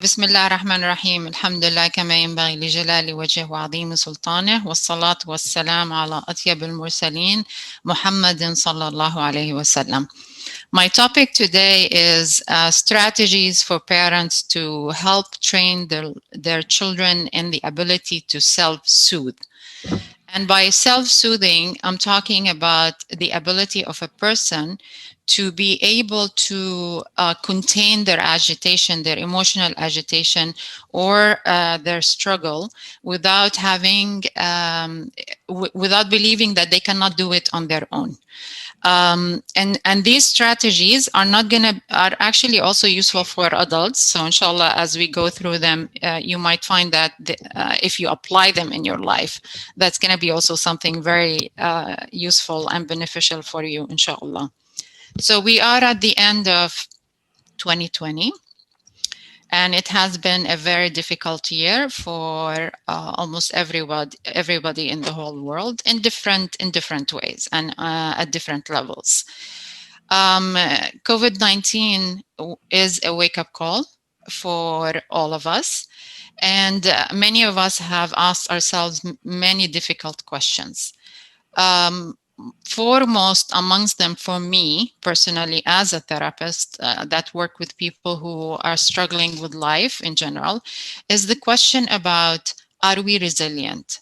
بسم الله الرحمن الرحيم الحمد لله كما ينبغي لجلال وجهه وعظيم سلطانه والصلاة والسلام على أطيب المرسلين محمد صلى الله عليه وسلم. My topic today is strategies for parents to help train their children in the ability to self-soothe. And by self-soothing, I'm talking about the ability of a person to be able to contain their agitation, their emotional agitation, or their struggle without having, without believing that they cannot do it on their own. And these strategies are actually also useful for adults. So inshallah, as we go through them, you might find that if you apply them in your life, that's going to be also something very useful and beneficial for you, inshallah. So we are at the end of 2020. And it has been a very difficult year for almost everybody in the whole world in different ways and at different levels. COVID-19 is a wake-up call for all of us. And many of us have asked ourselves many difficult questions. Foremost amongst them, for me personally, as a therapist that work with people who are struggling with life in general, is the question about, are we resilient?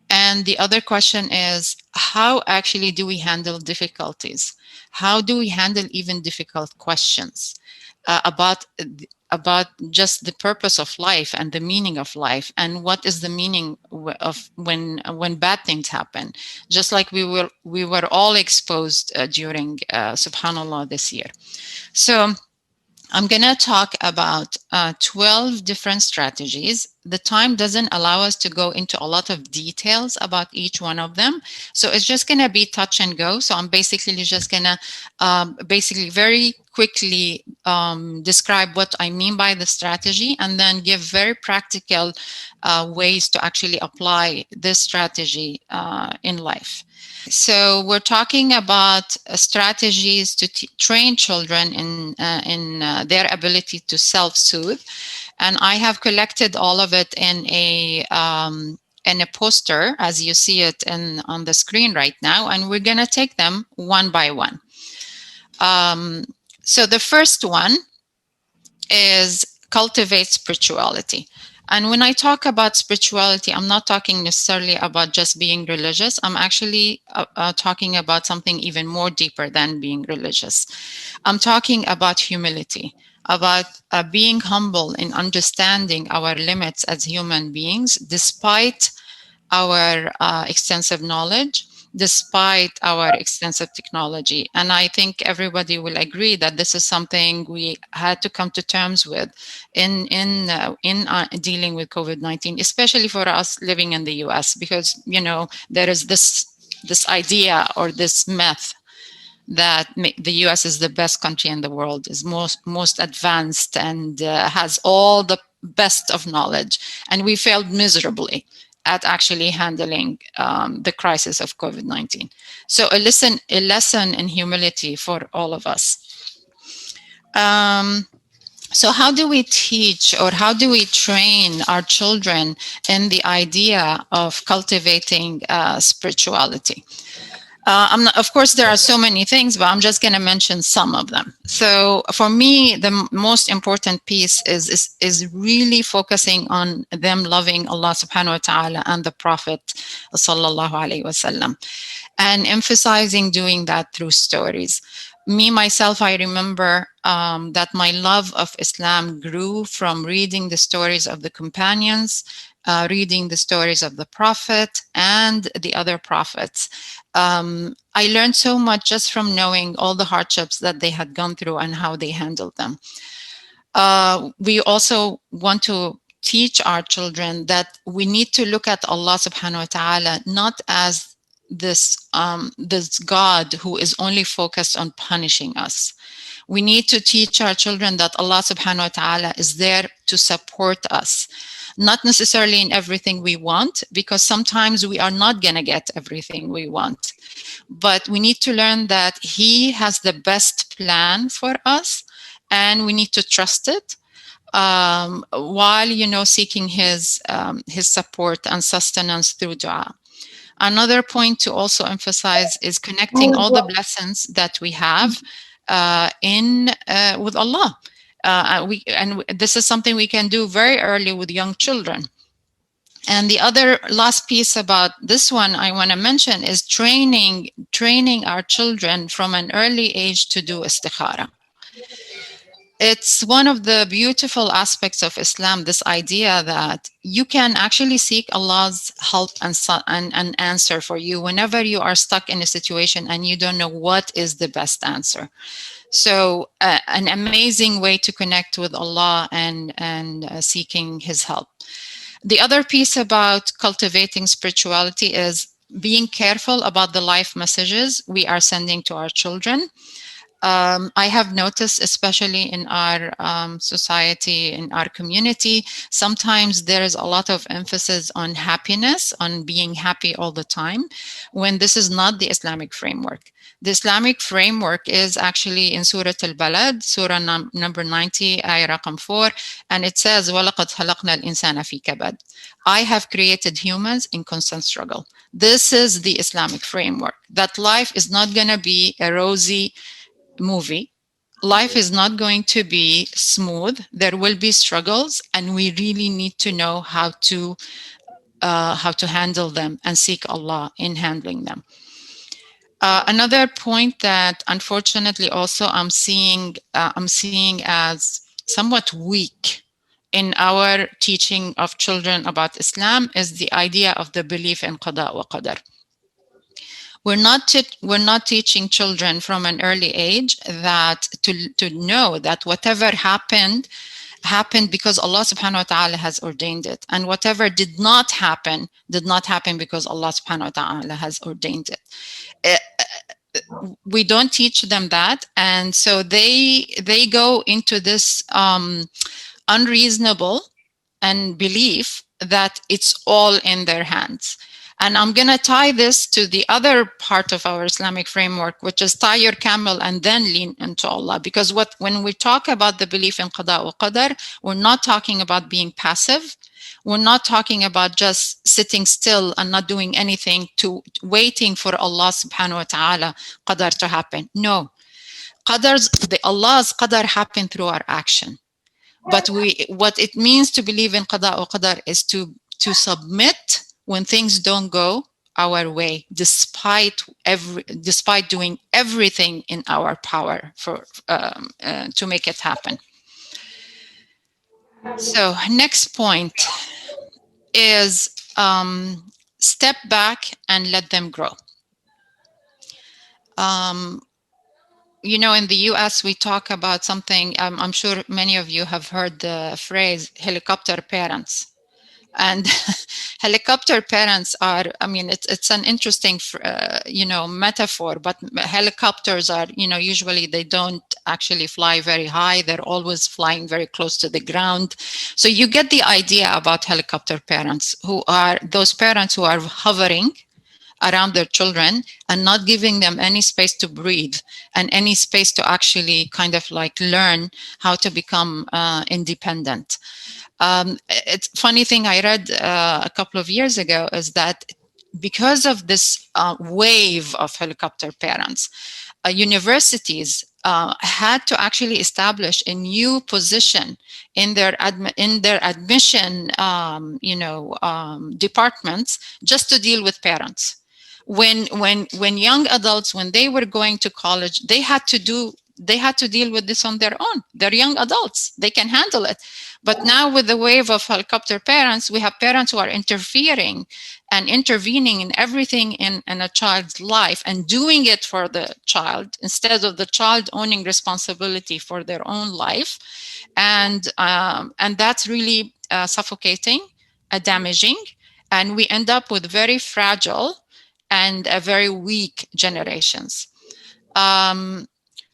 And the other question is, how actually do we handle difficulties? How do we handle even difficult questions about just the purpose of life and the meaning of life, and what is the meaning of when bad things happen, just like we were all exposed during subhanallah this year. So I'm going to talk about 12 different strategies. The time doesn't allow us to go into a lot of details about each one of them. So it's just going to be touch and go. So I'm basically just going to very quickly describe what I mean by the strategy, and then give very practical ways to actually apply this strategy in life. So we're talking about strategies to train children in their ability to self-soothe, and I have collected all of it in a poster, as you see it on the screen right now, and we're going to take them one by one. So the first one is cultivate spirituality. And when I talk about spirituality, I'm not talking necessarily about just being religious. I'm actually talking about something even more deeper than being religious. I'm talking about humility, about being humble in understanding our limits as human beings, despite our extensive knowledge, despite our extensive technology. And I think everybody will agree that this is something we had to come to terms with in dealing with COVID-19, especially for us living in the US, because, you know, there is this idea or this myth that the US is the best country in the world, is most advanced, and has all the best of knowledge. And we failed miserably at actually handling the crisis of COVID-19. So a lesson in humility for all of us. So how do we teach, or how do we train our children in the idea of cultivating spirituality? Of course, there are so many things, but I'm just going to mention some of them. So for me, the most important piece is really focusing on them loving Allah subhanahu wa ta'ala and the Prophet sallallahu alaihi wasallam, and emphasizing doing that through stories. Me, myself, I remember that my love of Islam grew from reading the stories of the companions, reading the stories of the Prophet and the other prophets. I learned so much just from knowing all the hardships that they had gone through and how they handled them. We also want to teach our children that we need to look at Allah subhanahu wa ta'ala not as this God who is only focused on punishing us. We need to teach our children that Allah subhanahu wa ta'ala is there to support us, not necessarily in everything we want, because sometimes we are not going to get everything we want. But we need to learn that He has the best plan for us, and we need to trust it. while seeking his support and sustenance through dua. Another point to also emphasize is connecting all the blessings that we have in with Allah. And this is something we can do very early with young children. And the other last piece about this one I want to mention is training our children from an early age to do istikhara. It's one of the beautiful aspects of Islam, this idea that you can actually seek Allah's help and answer for you whenever you are stuck in a situation and you don't know what is the best answer. So an amazing way to connect with Allah and seeking His help. The other piece about cultivating spirituality is being careful about the life messages we are sending to our children. I have noticed, especially in our society, in our community, sometimes there is a lot of emphasis on happiness, on being happy all the time, when this is not the Islamic framework. The Islamic framework is actually in Surah Al-Balad, Surah number 90, Ayah Raqam 4, and it says, وَلَقَدْ خَلَقْنَا الْإِنسَانَ فِي كَبَدٍ. I have created humans in constant struggle. This is the Islamic framework, that life is not going to be a rosy movie. Life is not going to be smooth. There will be struggles, and we really need to know how to handle them and seek Allah in handling them. Another point that unfortunately also I'm seeing as somewhat weak in our teaching of children about Islam is the idea of the belief in qada wa qadar. We're not teaching children from an early age that to know that whatever happened because Allah subhanahu wa ta'ala has ordained it, and whatever did not happen because Allah subhanahu wa ta'ala has ordained it. We don't teach them that, and so they go into this unreasonable and belief that it's all in their hands. And I'm going to tie this to the other part of our Islamic framework, which is tie your camel and then lean into Allah. Because when we talk about the belief in qada wa qadar, we're not talking about being passive. We're not talking about just sitting still and not doing anything, to waiting for Allah subhanahu wa ta'ala qadar to happen. No. Allah's qadar happen through our action. But what it means to believe in qada wa qadar is to submit when things don't go our way, despite doing everything in our power to make it happen. So next point is step back and let them grow. In the US, we talk about something, I'm sure many of you have heard the phrase helicopter parents. And helicopter parents are, it's an interesting, metaphor, but helicopters are, usually they don't actually fly very high. They're always flying very close to the ground. So you get the idea about helicopter parents, who are those parents who are hovering around their children and not giving them any space to breathe and any space to actually kind of like learn how to become independent. It's funny thing I read a couple of years ago is that because of this wave of helicopter parents, universities had to actually establish a new position in their admission departments just to deal with parents. When young adults, when they were going to college, they had to deal with this on their own. They're young adults, they can handle it. But now with the wave of helicopter parents, we have parents who are interfering and intervening in everything in a child's life and doing it for the child instead of the child owning responsibility for their own life. And that's really suffocating, damaging, and we end up with very fragile and very weak generations.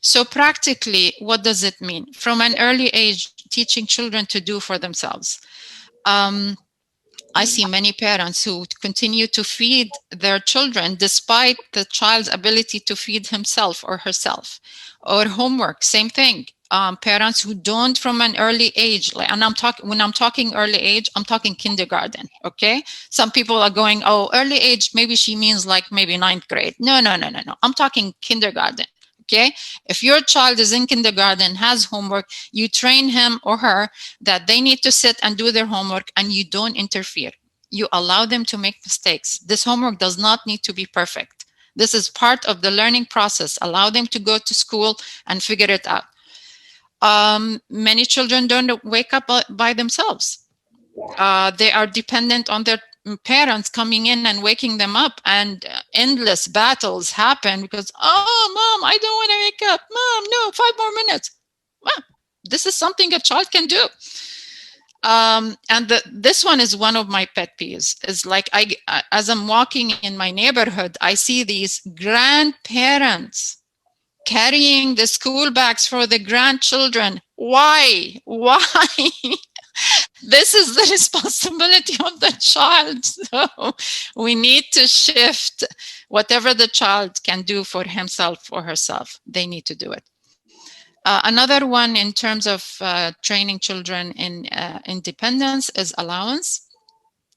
So practically, what does it mean? From an early age, teaching children to do for themselves. I see many parents who continue to feed their children despite the child's ability to feed himself or herself. Or homework, same thing. parents who don't from an early age, like, and when I'm talking early age, I'm talking kindergarten. Okay, some people are going, oh, early age, maybe she means like maybe ninth grade. No, no, no, no, no. I'm talking kindergarten. Okay, if your child is in kindergarten, has homework, you train him or her that they need to sit and do their homework, and you don't interfere. You allow them to make mistakes. This homework does not need to be perfect. This is part of the learning process. Allow them to go to school and figure it out. Many children don't wake up by themselves. They are dependent on their parents coming in and waking them up, and endless battles happen because, oh, mom, I don't want to wake up. Mom, no, 5 more minutes. Well, this is something a child can do. And this one is one of my pet peeves. Is like, as I'm walking in my neighborhood, I see these grandparents carrying the school bags for the grandchildren. Why? This is the responsibility of the child. So we need to shift. Whatever the child can do for himself or herself, they need to do it. Another one in terms of training children in independence is allowance,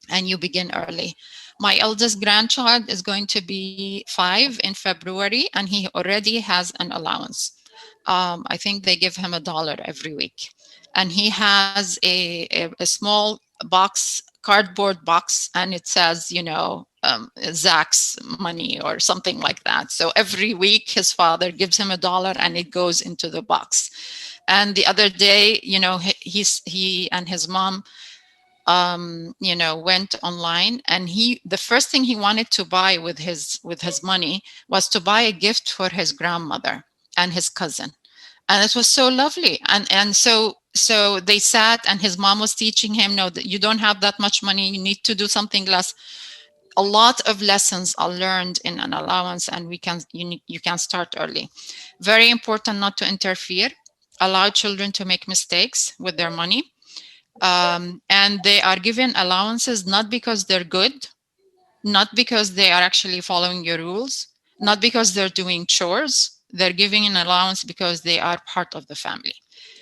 and you begin early. My eldest grandchild is going to be 5 in February, and he already has an allowance. I think they give him $1 every week, and he has a small box, cardboard box, and it says, Zach's money or something like that. So every week his father gives him $1 and it goes into the box. And the other day, he and his mom went online, and the first thing he wanted to buy with his money was to buy a gift for his grandmother and his cousin. And it was so lovely. And so they sat, and his mom was teaching him, no, that you don't have that much money, you need to do something less. A lot of lessons are learned in an allowance, and you can start early. Very important not to interfere. Allow children to make mistakes with their money. And they are given allowances not because they're good, not because they are actually following your rules, not because they're doing chores. They're giving an allowance because they are part of the family,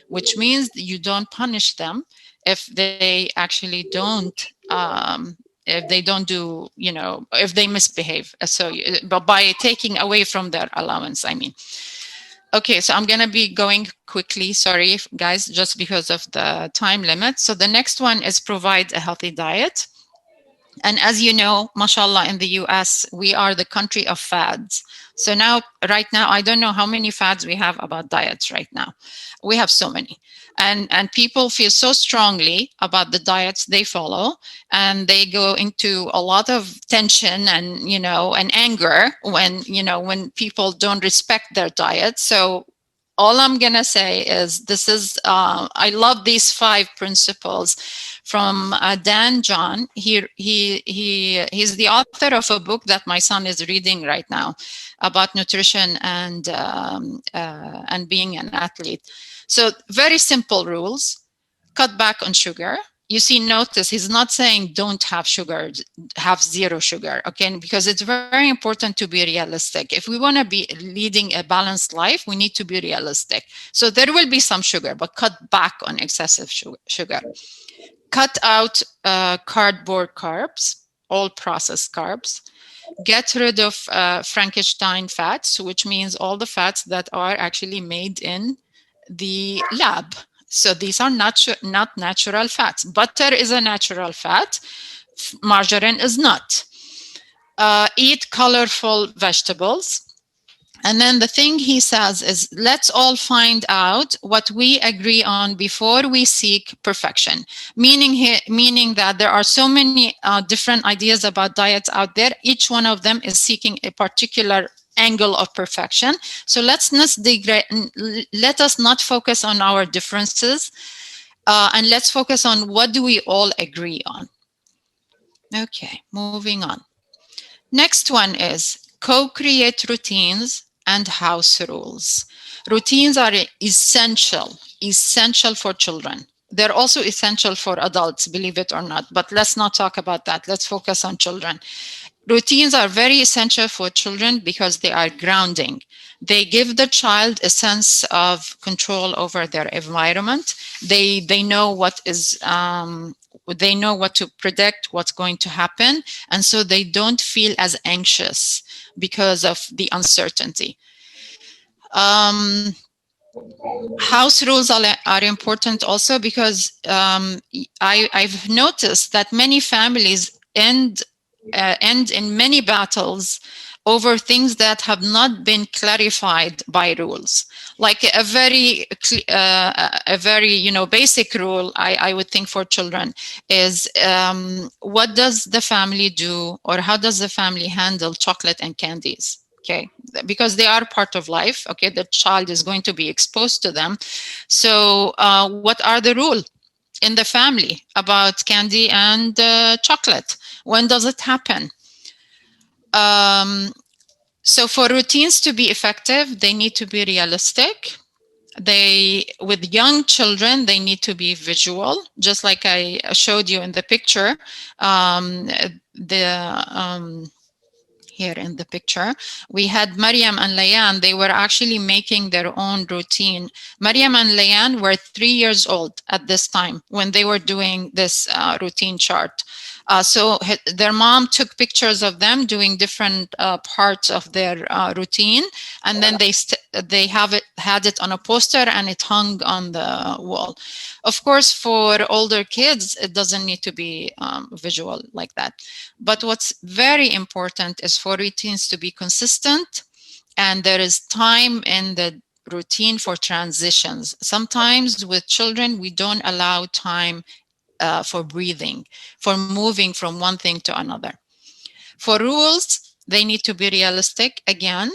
which means you don't punish them if they actually don't if they don't do, if they misbehave. But by taking away from their allowance, I mean. Okay, so I'm going to be going quickly. Sorry, guys, just because of the time limit. So the next one is provide a healthy diet. And as you know, mashallah, in the US, we are the country of fads. So right now, I don't know how many fads we have about diets right now. We have so many. And people feel so strongly about the diets they follow, and they go into a lot of tension and, and anger when people don't respect their diet. So all I'm going to say is I love these 5 principles from Dan John. He's the author of a book that my son is reading right now about nutrition and being an athlete. So very simple rules. Cut back on sugar. You see, notice he's not saying don't have sugar, have zero sugar, okay? Because it's very important to be realistic. If we want to be leading a balanced life, we need to be realistic. So there will be some sugar, but cut back on excessive sugar. Cut out cardboard carbs, all processed carbs. Get rid of Frankenstein fats, which means all the fats that are actually made in the lab. So these are not natural fats. Butter is a natural fat. Margarine is not. Eat colorful vegetables. And then the thing he says is, let's all find out what we agree on before we seek perfection. Meaning that there are so many different ideas about diets out there. Each one of them is seeking a particular angle of perfection. So let us not focus on our differences, and let's focus on what do we all agree on. Okay, moving on. Next one is co-create routines and house rules. Routines are essential for children. They're also essential for adults, believe it or not, but let's not talk about that. Let's focus on children. Routines are very essential for children because they are grounding. They give the child a sense of control over their environment. They know what is they know what to predict, what's going to happen, and so they don't feel as anxious because of the uncertainty. Um, House rules are important also because I've noticed that many families end in many battles over things that have not been clarified by rules. Like a very basic rule I would think for children is what does the family do, or how does the family handle chocolate and candies? Okay, because they are part of life. Okay, the child is going to be exposed to them. So what are the rules in the family about candy and chocolate? When does it happen? um, so for routines to be effective, they need to be realistic. With young children, they need to be visual, just like I showed you in the picture. um, the Here in the picture, we had Mariam and Layan. They were actually making their own routine. Mariam and Layan were 3 years old at this time when they were doing this routine chart. So their mom took pictures of them doing different parts of their routine, and then they had it on a poster and it hung on the wall. Of course, for older kids, it doesn't need to be visual like that. But what's very important is for routines to be consistent, and there is time in the routine for transitions. Sometimes with children, we don't allow time for breathing, for moving from one thing to another. For rules, they need to be realistic. Again,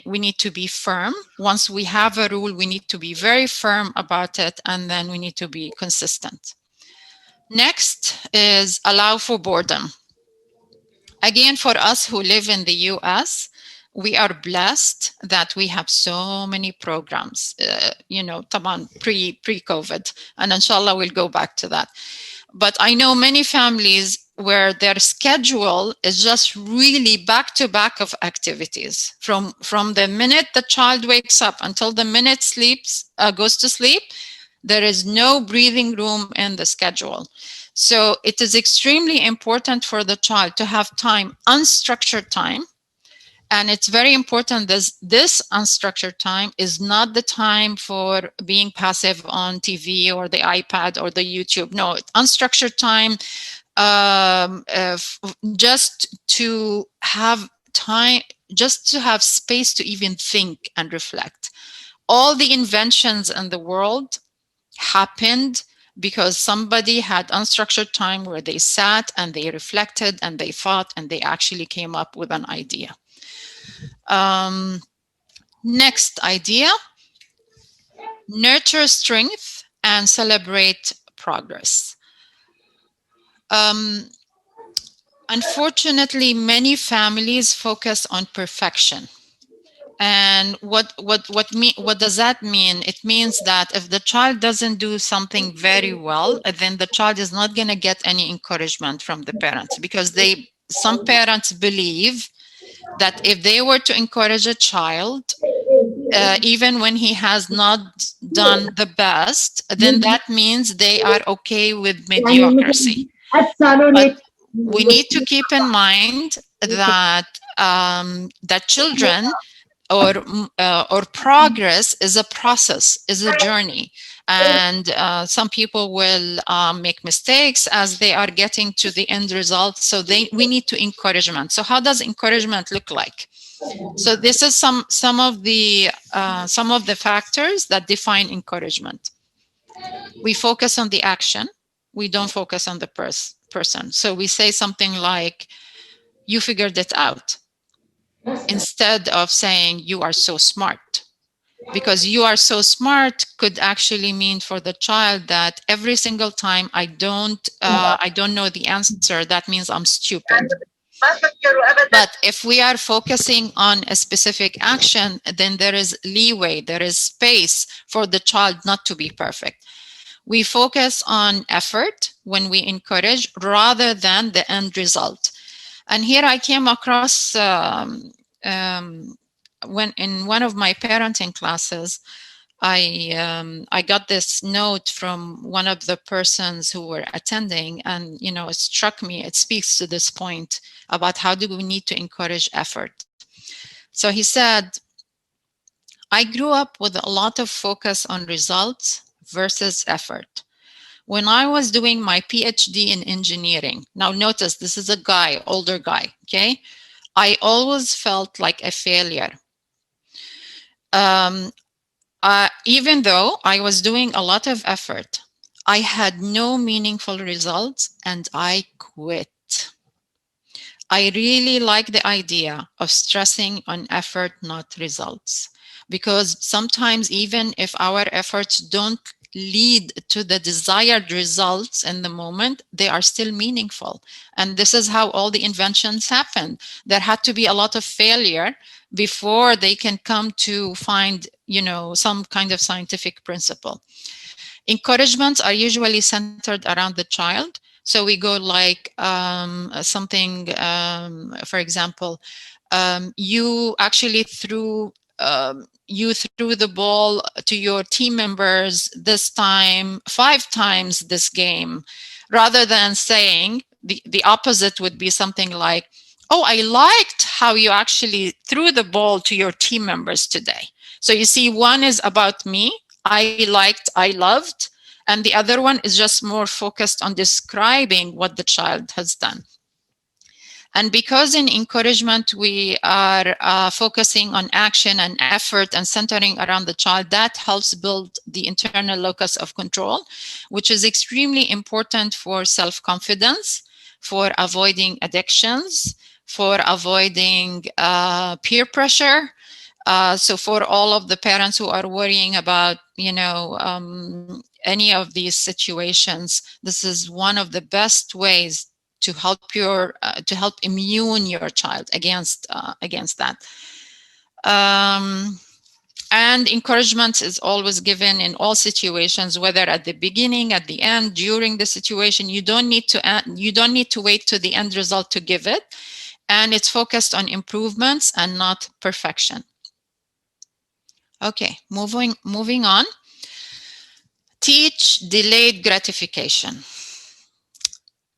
we need to be firm. Once we have a rule, we need to be very firm about it, and then we need to be consistent. Next is allow for boredom. Again, for us who live in the US, we are blessed that we have so many programs, taban pre-COVID, and inshallah we'll go back to that. But I know many families where their schedule is just really back to back of activities. From the minute the child wakes up until the minute goes to sleep, there is no breathing room in the schedule. So it is extremely important for the child to have time, unstructured time. And it's very important that this unstructured time is not the time for being passive on TV or the iPad or the YouTube. No, unstructured time, just to have time, just to have space to even think and reflect. All the inventions in the world happened because somebody had unstructured time where they sat and they reflected and they thought and they actually came up with an idea. Next idea, nurture strength and celebrate progress. Unfortunately, many families focus on perfection. And what does that mean? It means that if the child doesn't do something very well, then the child is not going to get any encouragement from the parents, because some parents believe that if they were to encourage a child, even when he has not done the best, then that means they are okay with mediocrity. But we need to keep in mind that that children or progress is a process, is a journey. And some people will make mistakes as they are getting to the end result. So we need to encouragement. So how does encouragement look like? So this is some of the factors that define encouragement. We focus on the action. We don't focus on the person. So we say something like, "You figured it out," instead of saying, "You are so smart." Because "you are so smart" could actually mean for the child that every single time I don't know the answer, that means I'm stupid. But if we are focusing on a specific action, then there is leeway, there is space for the child not to be perfect. We focus on effort when we encourage rather than the end result. And here I came across when in one of my parenting classes, I got this note from one of the persons who were attending, and it struck me. It speaks to this point about how do we need to encourage effort. So he said, I grew up with a lot of focus on results versus effort. When I was doing my PhD in engineering, now notice this is a guy, older guy, okay? I always felt like a failure. Um, Even though I was doing a lot of effort, I had no meaningful results and I quit. I really like the idea of stressing on effort, not results, because sometimes even if our efforts don't lead to the desired results in the moment, they are still meaningful. And this is how all the inventions happen. There had to be a lot of failure before they can come to find, some kind of scientific principle. Encouragements are usually centered around the child. So we go like something, for example, you threw the ball to your team members this time 5 times this game, rather than saying the opposite would be something like, oh, I liked how you actually threw the ball to your team members today. So you see, one is about me, I liked, I loved, and the other one is just more focused on describing what the child has done. And because in encouragement we are focusing on action and effort and centering around the child, that helps build the internal locus of control, which is extremely important for self-confidence, for avoiding addictions, for avoiding peer pressure. So for all of the parents who are worrying about, any of these situations, this is one of the best ways to help immune your child against that. And encouragement is always given in all situations, whether at the beginning, at the end, during the situation. You don't need to wait to the end result to give it, and it's focused on improvements and not perfection. Okay, moving on. Teach delayed gratification.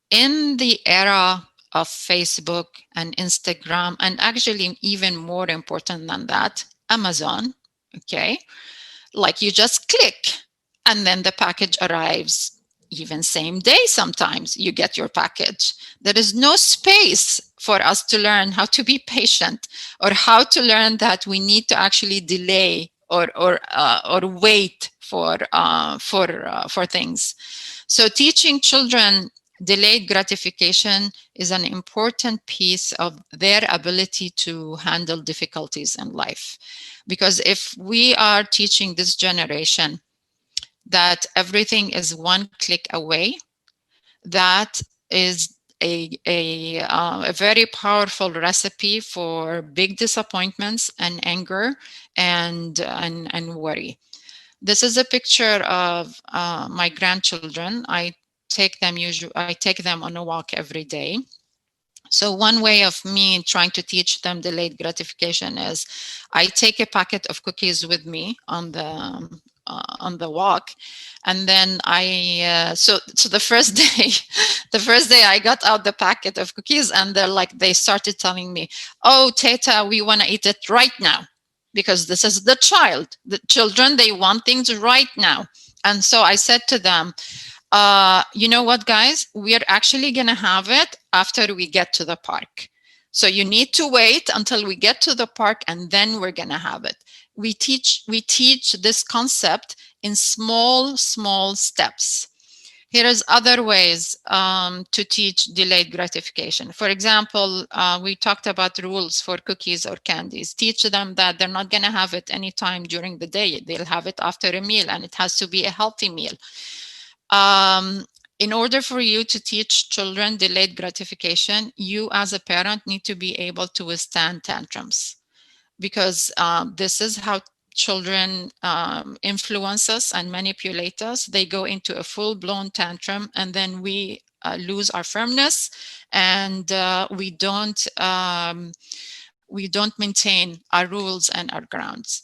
In the era of Facebook and Instagram, and actually even more important than that, Amazon, okay, like you just click and then the package arrives even same day. Sometimes you get your package. There is no space for us to learn how to be patient, or how to learn that we need to actually delay or wait for things. So teaching children delayed gratification is an important piece of their ability to handle difficulties in life. Because if we are teaching this generation that everything is one click away, that is a very powerful recipe for big disappointments and anger and worry. This is a picture of my grandchildren. I take them on a walk every day. So one way of me trying to teach them delayed gratification is I take a packet of cookies with me on the walk, and then so the first day, the first day I got out the packet of cookies, and they started telling me, "Oh, Teta, we want to eat it right now," because this is the children, they want things right now. And so I said to them, you know what, guys, we're actually going to have it after we get to the park. So you need to wait until we get to the park, and then we're going to have it. We teach this concept in small steps. Here is other ways to teach delayed gratification. For example, we talked about rules for cookies or candies. Teach them that they're not going to have it anytime during the day. They'll have it after a meal, and it has to be a healthy meal. In order for you to teach children delayed gratification, you as a parent need to be able to withstand tantrums, because this is how children influence us and manipulate us, they go into a full-blown tantrum, and then we lose our firmness, and we don't maintain our rules and our grounds.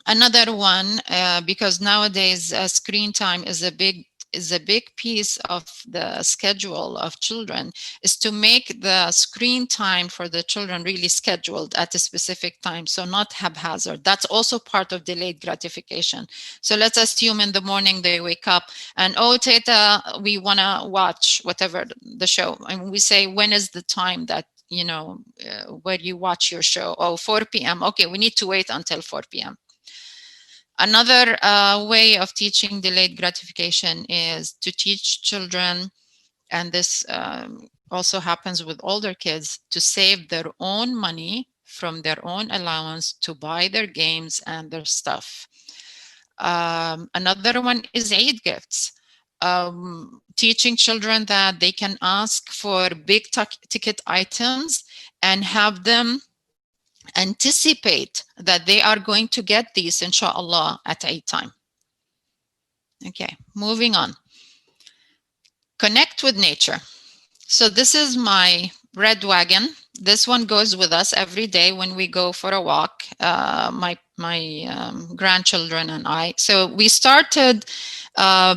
Another one, because nowadays screen time is a big piece of the schedule of children, is to make the screen time for the children really scheduled at a specific time, so not haphazard. That's also part of delayed gratification. So let's assume in the morning they wake up and, oh, Teta, we want to watch whatever the show. And we say, when is the time that, where you watch your show? Oh, 4 p.m. Okay, we need to wait until 4 p.m. Another way of teaching delayed gratification is to teach children, and this also happens with older kids, to save their own money from their own allowance to buy their games and their stuff. Another one is aid gifts. Teaching children that they can ask for big ticket items and have them anticipate that they are going to get these, inshallah, at a time. Okay, moving on. Connect with nature. So this is my red wagon. This one goes with us every day when we go for a walk, my grandchildren and I. So we started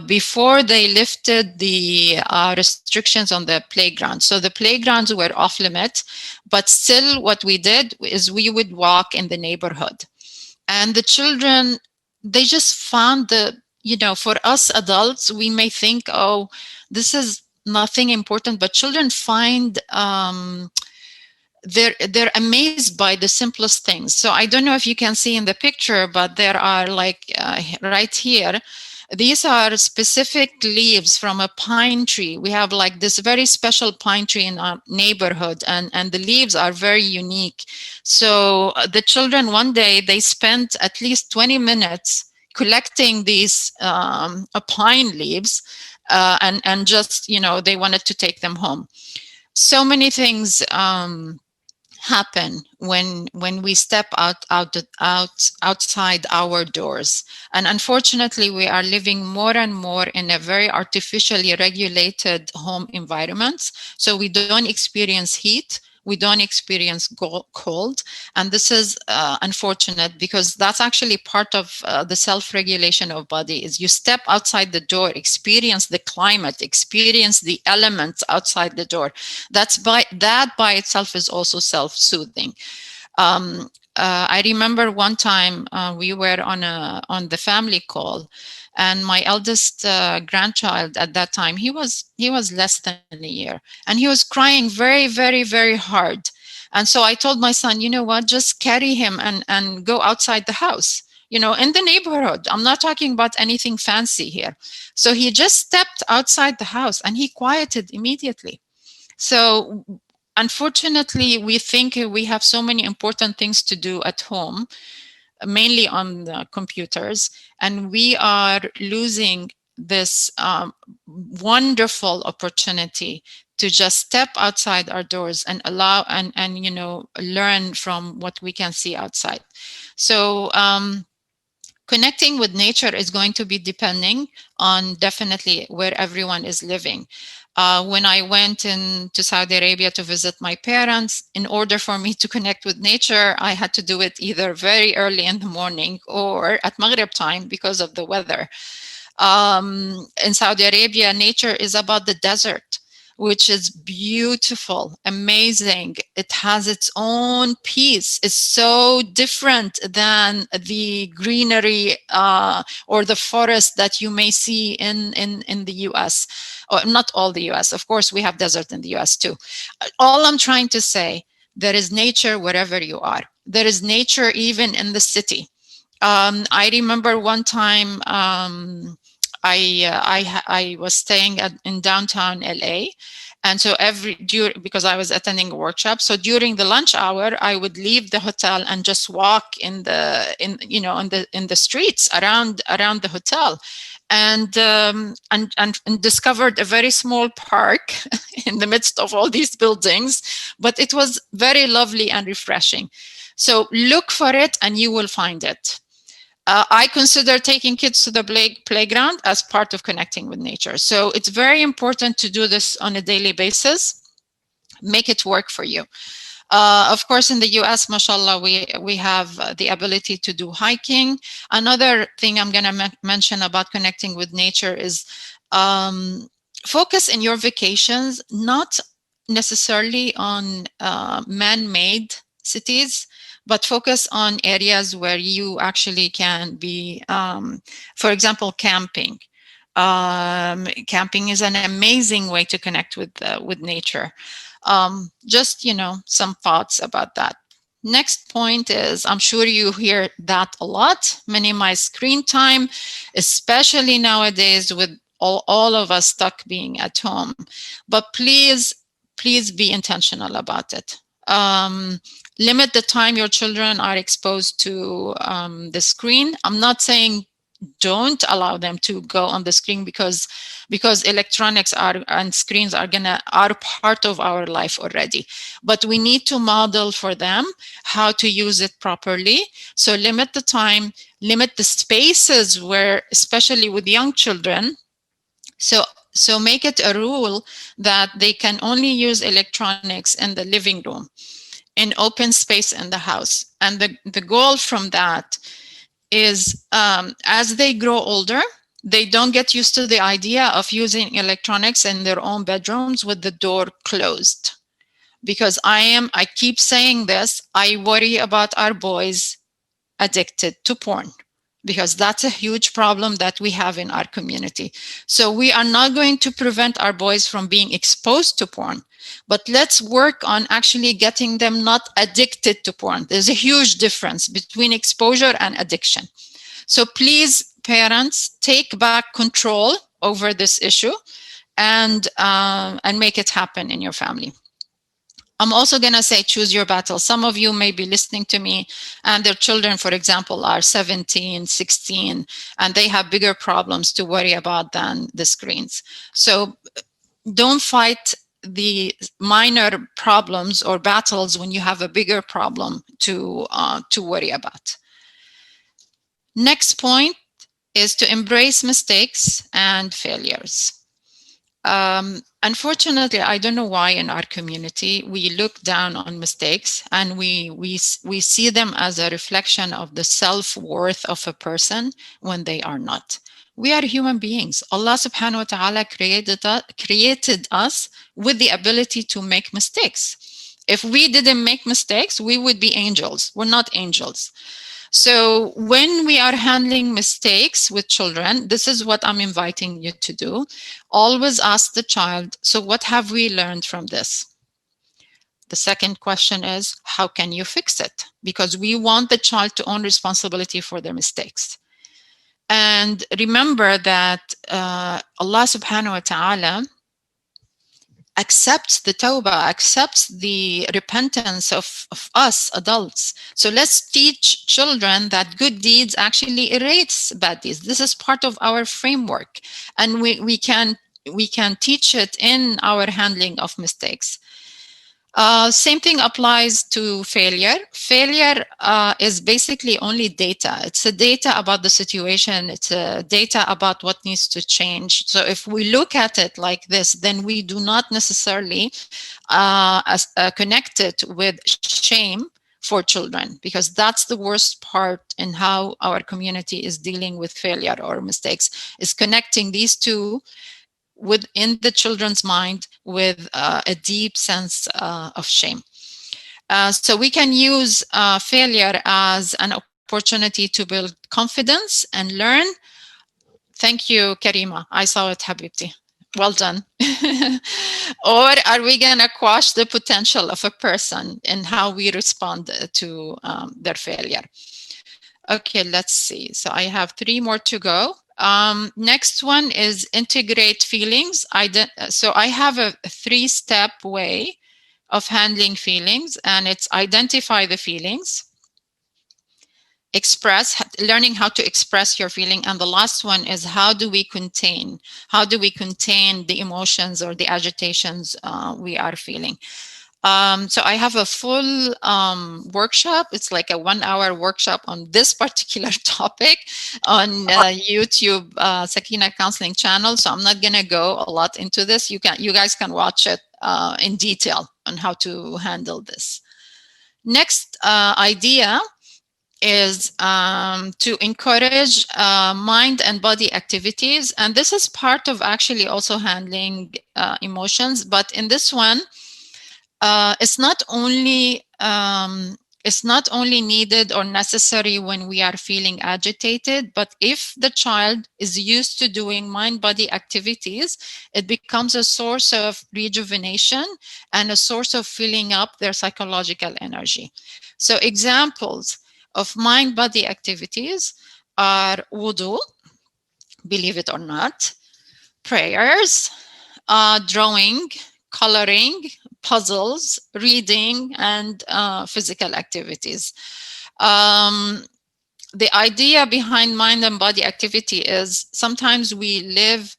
before they lifted the restrictions on the playground. So the playgrounds were off limit, but still what we did is we would walk in the neighborhood. And the children, they just found for us adults, we may think, oh, this is nothing important, but children find they're amazed by the simplest things. So I don't know if you can see in the picture, but there are right here, these are specific leaves from a pine tree. We have this very special pine tree in our neighborhood, and the leaves are very unique. So the children, one day, they spent at least 20 minutes collecting these pine leaves, and just, they wanted to take them home. So many things happen when we step outside our doors. And unfortunately, we are living more and more in a very artificially regulated home environments. So we don't experience heat, we don't experience cold, and this is unfortunate, because that's actually part of the self-regulation of body. Is you step outside the door, experience the climate, experience the elements outside the door. That by itself is also self-soothing. I remember one time we were on the family call, and my eldest grandchild at that time, he was less than a year, and he was crying very, very, very hard. And so I told my son, you know what, just carry him and go outside the house, in the neighborhood. I'm not talking about anything fancy here. So he just stepped outside the house and he quieted immediately. So unfortunately, we think we have so many important things to do at home, mainly on the computers, and we are losing this wonderful opportunity to just step outside our doors and allow and learn from what we can see outside. So connecting with nature is going to be depending on definitely where everyone is living. When I went into Saudi Arabia to visit my parents, in order for me to connect with nature, I had to do it either very early in the morning or at Maghrib time because of the weather. In Saudi Arabia, nature is about the desert, which is beautiful, amazing. It has its own peace. It's so different than the greenery or the forest that you may see in the US. Or not all the US. Of course, we have desert in the US too. All I'm trying to say, there is nature wherever you are. There is nature even in the city. I remember one time I was staying in downtown LA, and so because I was attending a workshop, so during the lunch hour, I would leave the hotel and just walk in the streets around the hotel, and discovered a very small park in the midst of all these buildings, but it was very lovely and refreshing. So look for it and you will find it. I consider taking kids to the playground as part of connecting with nature. So it's very important to do this on a daily basis. Make it work for you. Of course, in the US, mashallah, we have the ability to do hiking. Another thing I'm going to mention about connecting with nature is focus in your vacations, not necessarily on man-made cities, but focus on areas where you actually can be, for example, camping. Camping is an amazing way to connect with nature. Just, some thoughts about that. Next point is, I'm sure you hear that a lot, minimize screen time, especially nowadays with all of us stuck being at home. But please be intentional about it. Limit the time your children are exposed to the screen. I'm not saying don't allow them to go on the screen because electronics are and screens are part of our life already, but we need to model for them how to use it properly. So limit the time, limit the spaces where, especially with young children, so make it a rule that they can only use electronics in the living room, in open space in the house. And the goal from that is, as they grow older, they don't get used to the idea of using electronics in their own bedrooms with the door closed. Because I keep saying this, I worry about our boys addicted to porn, because that's a huge problem that we have in our community. So we are not going to prevent our boys from being exposed to porn, but let's work on actually getting them not addicted to porn. There's a huge difference between exposure and addiction. So please, parents, take back control over this issue and make it happen in your family. I'm also going to say, choose your battle. Some of you may be listening to me and their children, for example, are 17, 16, and they have bigger problems to worry about than the screens. So don't fight the minor problems or battles when you have a bigger problem to worry about. Next point is to embrace mistakes and failures. Unfortunately, I don't know why in our community we look down on mistakes and we see them as a reflection of the self-worth of a person when they are not. We are human beings. Allah subhanahu wa ta'ala created us with the ability to make mistakes. If we didn't make mistakes, we would be angels. We're not angels. So when we are handling mistakes with children, this is what I'm inviting you to do. Always ask the child, so what have we learned from this? The second question is, how can you fix it? Because we want the child to own responsibility for their mistakes. And remember that Allah subhanahu wa ta'ala accepts the tawbah, accepts the repentance of us adults. So let's teach children that good deeds actually erase bad deeds. This is part of our framework, and we can teach it in our handling of mistakes. Same thing applies to failure. Failure is basically only data. It's a data about the situation. It's a data about what needs to change. So if we look at it like this, then we do not necessarily connect it with shame for children, because that's the worst part in how our community is dealing with failure or mistakes, is connecting these two within the children's mind with a deep sense of shame. So we can use failure as an opportunity to build confidence and learn. Thank you, Karima. I saw it, Habibti. Well done. Or are we going to quash the potential of a person in how we respond to their failure? Okay, let's see. So I have 3 more to go. Next one is integrate feelings. So I have a 3-step way of handling feelings, and it's identify the feelings, learning how to express your feeling, and the last one is how do we contain the emotions or the agitations we are feeling. So I have a full workshop. It's like a 1 hour workshop on this particular topic on YouTube, Sakina Counseling Channel. So I'm not gonna go a lot into this. You guys can watch it in detail on how to handle this. Next idea is to encourage mind and body activities, and this is part of actually also handling emotions. But in this one, it's not only needed or necessary when we are feeling agitated, but if the child is used to doing mind body activities, it becomes a source of rejuvenation and a source of filling up their psychological energy. So examples of mind body activities are wudu, believe it or not, prayers, drawing, coloring, puzzles, reading, and physical activities. Um, the idea behind mind and body activity is sometimes we live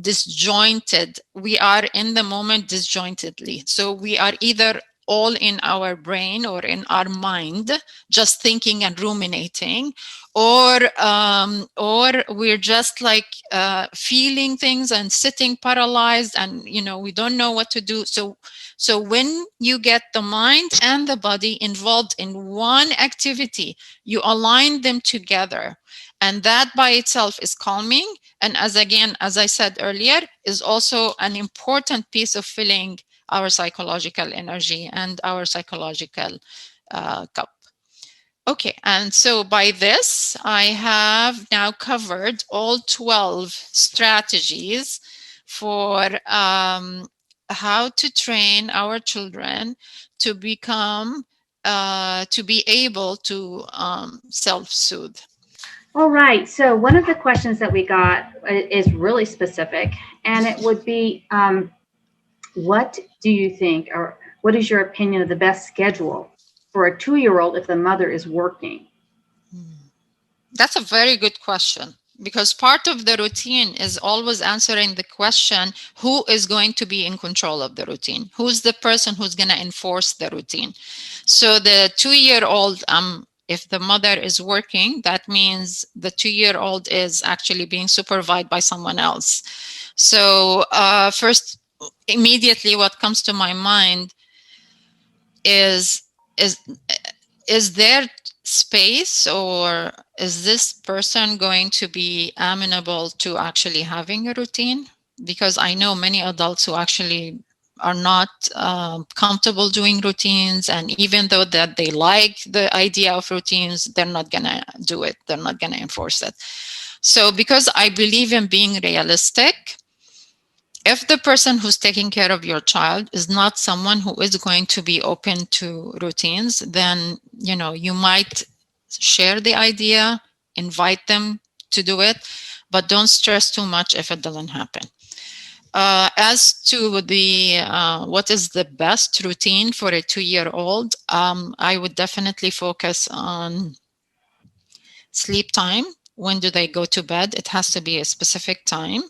disjointed. We are in the moment disjointedly. So we are either all in our brain or in our mind, just thinking and ruminating, or we're just like feeling things and sitting paralyzed, and we don't know what to do. So when you get the mind and the body involved in one activity, you align them together, and that by itself is calming, and as I said earlier, is also an important piece of filling our psychological energy and our psychological cup. Okay, and so by this, I have now covered all 12 strategies for how to train our children to become, to be able to self-soothe. All right. So one of the questions that we got is really specific, and it would be, what do you think, or what is your opinion of the best schedule for a 2-year-old if the mother is working? That's a very good question, because part of the routine is always answering the question, who is going to be in control of the routine? Who's the person who's going to enforce the routine? So the 2-year-old, if the mother is working, that means the 2-year-old is actually being supervised by someone else. So first, immediately what comes to my mind is is is there space, or is this person going to be amenable to actually having a routine? Because I know many adults who actually are not comfortable doing routines, and even though that they like the idea of routines, they're not gonna do it, they're not gonna enforce it. So because I believe in being realistic, if the person who's taking care of your child is not someone who is going to be open to routines, then you might share the idea, invite them to do it, but don't stress too much if it doesn't happen. As to the what is the best routine for a 2-year-old, I would definitely focus on sleep time. When do they go to bed? It has to be a specific time.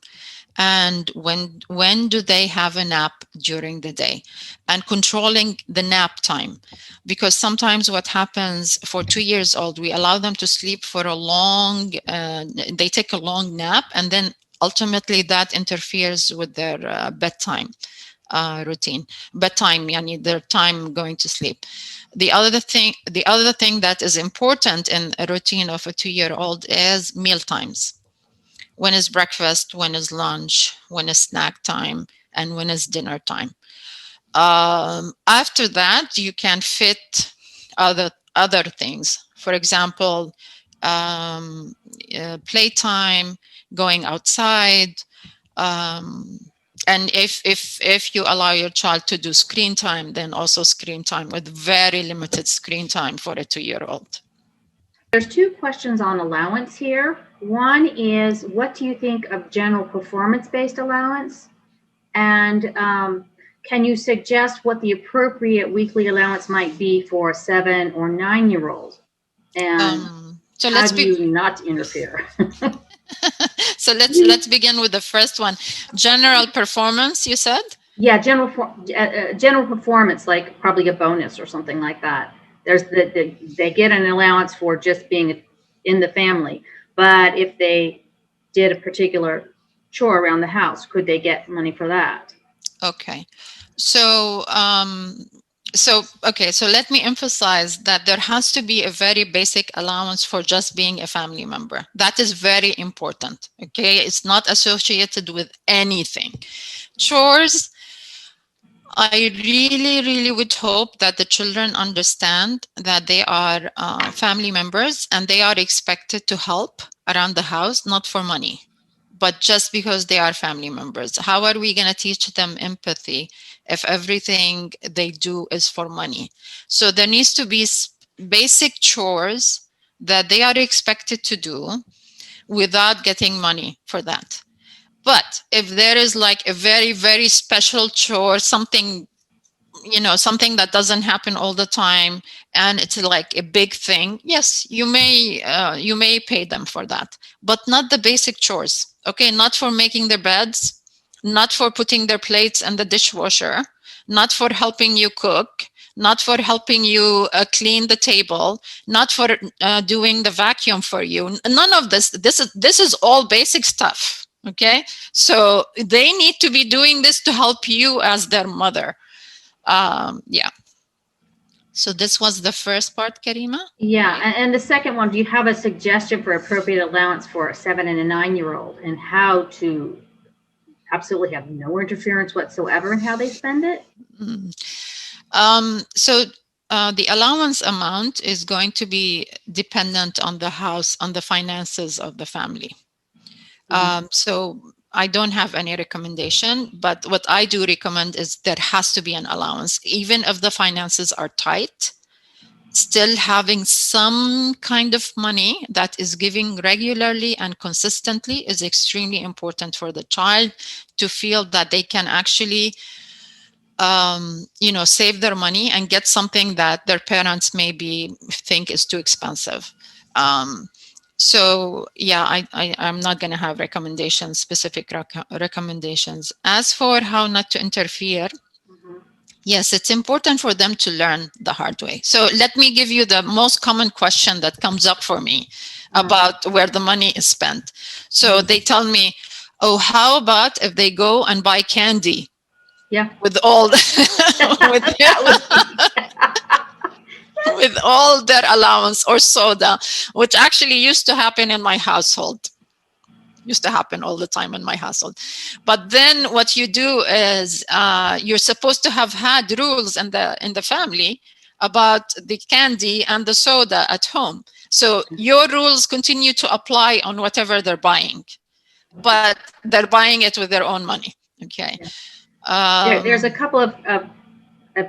And when do they have a nap during the day, and controlling the nap time, because sometimes what happens for 2 years old, we allow them to sleep for a long they take a long nap, and then ultimately that interferes with their bedtime routine, bedtime, yani their time going to sleep. The other thing that is important in a routine of a 2-year-old is meal times. When is breakfast, when is lunch, when is snack time, and when is dinner time. After that, you can fit other things. For example, um, playtime, going outside, um, and if you allow your child to do screen time, then also screen time, with very limited screen time for a 2-year-old. There's two questions on allowance here. One is, what do you think of general performance-based allowance? And can you suggest what the appropriate weekly allowance might be for a 7 or 9-year-old? And So how let's do be you not interfere? so let's begin with the first one. General performance, you said? Yeah, general performance, like probably a bonus or something like that. They get an allowance for just being in the family, but if they did a particular chore around the house, could they get money for that? Okay. So, so let me emphasize that there has to be a very basic allowance for just being a family member. That is very important. Okay. It's not associated with anything. Chores, I really, really would hope that the children understand that they are family members and they are expected to help around the house, not for money, but just because they are family members. How are we going to teach them empathy if everything they do is for money? So there needs to be basic chores that they are expected to do without getting money for that. But if there is like a very, very special chore, something, something that doesn't happen all the time, and it's like a big thing, yes, you may pay them for that, but not the basic chores. Okay, not for making their beds, not for putting their plates in the dishwasher, not for helping you cook, not for helping you clean the table, not for doing the vacuum for you. None of this is all basic stuff. Okay, so they need to be doing this to help you as their mother. Yeah. So this was the first part, Karima. Yeah, and the second one, do you have a suggestion for appropriate allowance for a 7 and a 9-year-old, and how to absolutely have no interference whatsoever in how they spend it? Mm. So the allowance amount is going to be dependent on the house, on the finances of the family. So I don't have any recommendation, but what I do recommend is there has to be an allowance, even if the finances are tight. Still having some kind of money that is giving regularly and consistently is extremely important for the child to feel that they can actually save their money and get something that their parents maybe think is too expensive. So yeah, I'm not going to have recommendations, specific recommendations. As for how not to interfere, yes, it's important for them to learn the hard way. So let me give you the most common question that comes up for me about where the money is spent. So they tell me, oh, how about if they go and buy candy Yeah. with all with, That would be. with all their allowance, or soda, which actually used to happen in my household. Used to happen all the time in my household. But then what you do is you're supposed to have had rules in the family about the candy and the soda at home. So your rules continue to apply on whatever they're buying, but they're buying it with their own money. Okay. Yeah. There's a Um, couple of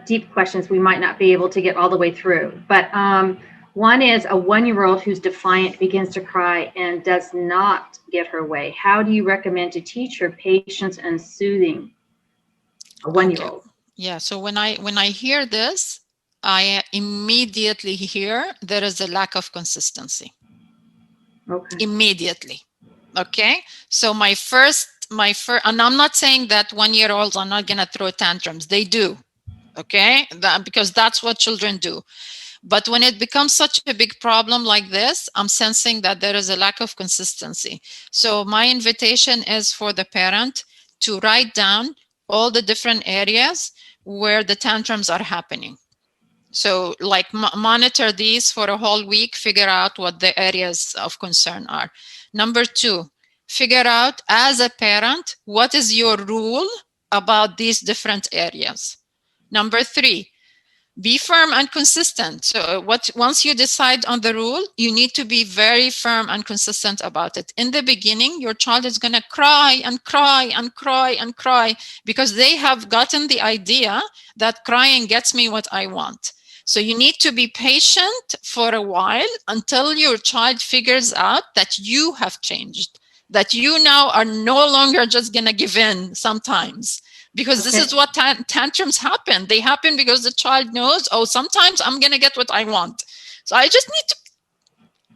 deep questions we might not be able to get all the way through. But one is a 1-year-old who's defiant begins to cry and does not get her way. How do you recommend to teach her patience and soothing a one year okay. old? Yeah. So when I hear this, I immediately hear there is a lack of consistency. Okay. Immediately. Okay. So and I'm not saying that 1 year olds are not going to throw tantrums. They do. Okay. Because that's what children do. But when it becomes such a big problem like this, I'm sensing that there is a lack of consistency. So my invitation is for the parent to write down all the different areas where the tantrums are happening. So like monitor these for a whole week, figure out what the areas of concern are. Number two, figure out as a parent, what is your rule about these different areas? Number three, be firm and consistent. So once you decide on the rule, you need to be very firm and consistent about it. In the beginning, your child is going to cry and cry and cry and cry because they have gotten the idea that crying gets me what I want. So you need to be patient for a while until your child figures out that you have changed, that you now are no longer just going to give in sometimes, because this Okay. is what tantrums happen. They happen because the child knows, oh, sometimes I'm going to get what I want. So I just need to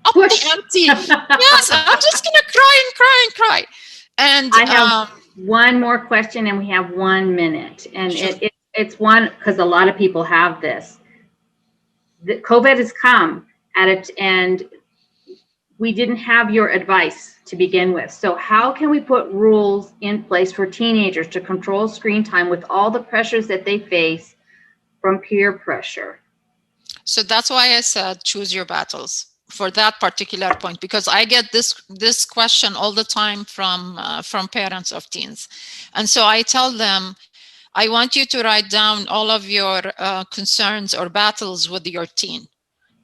up the Push. ante. Yes, I'm just going to cry and cry and cry. And I have One more question, and we have 1 minute. And Sure. it's one because a lot of people have this. The COVID has come at it, and we didn't have your advice to begin with. So how can we put rules in place for teenagers to control screen time with all the pressures that they face from peer pressure? So that's why I said choose your battles for that particular point, because I get this question all the time from parents of teens, and so I tell them, I want you to write down all of your concerns or battles with your teen,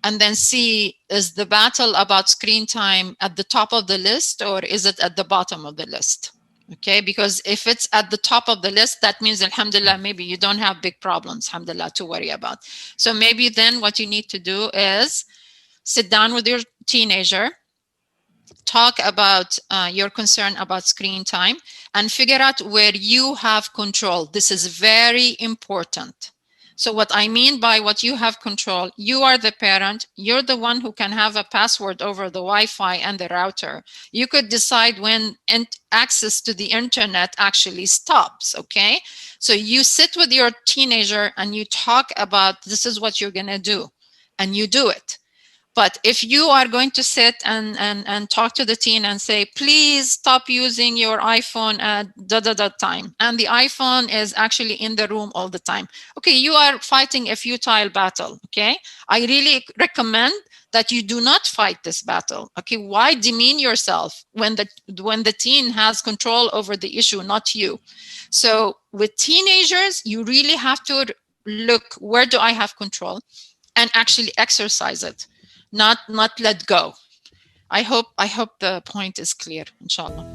and then see, is the battle about screen time at the top of the list or is it at the bottom of the list? Okay, because if it's at the top of the list, that means, alhamdulillah, maybe you don't have big problems, alhamdulillah, to worry about. So maybe then what you need to do is sit down with your teenager, talk about your concern about screen time, and figure out where you have control. This is very important. So what I mean by what you have control, you are the parent, you're the one who can have a password over the Wi-Fi and the router. You could decide when access to the internet actually stops, okay? So you sit with your teenager and you talk about, this is what you're gonna do, and you do it. But if you are going to sit and talk to the teen and say, please stop using your iPhone at da time, and the iPhone is actually in the room all the time, okay, you are fighting a futile battle, okay? I really recommend that you do not fight this battle, okay? Why demean yourself when the teen has control over the issue, not you? So with teenagers, you really have to look, where do I have control, and actually exercise it, not let go. I hope the point is clear, inshallah.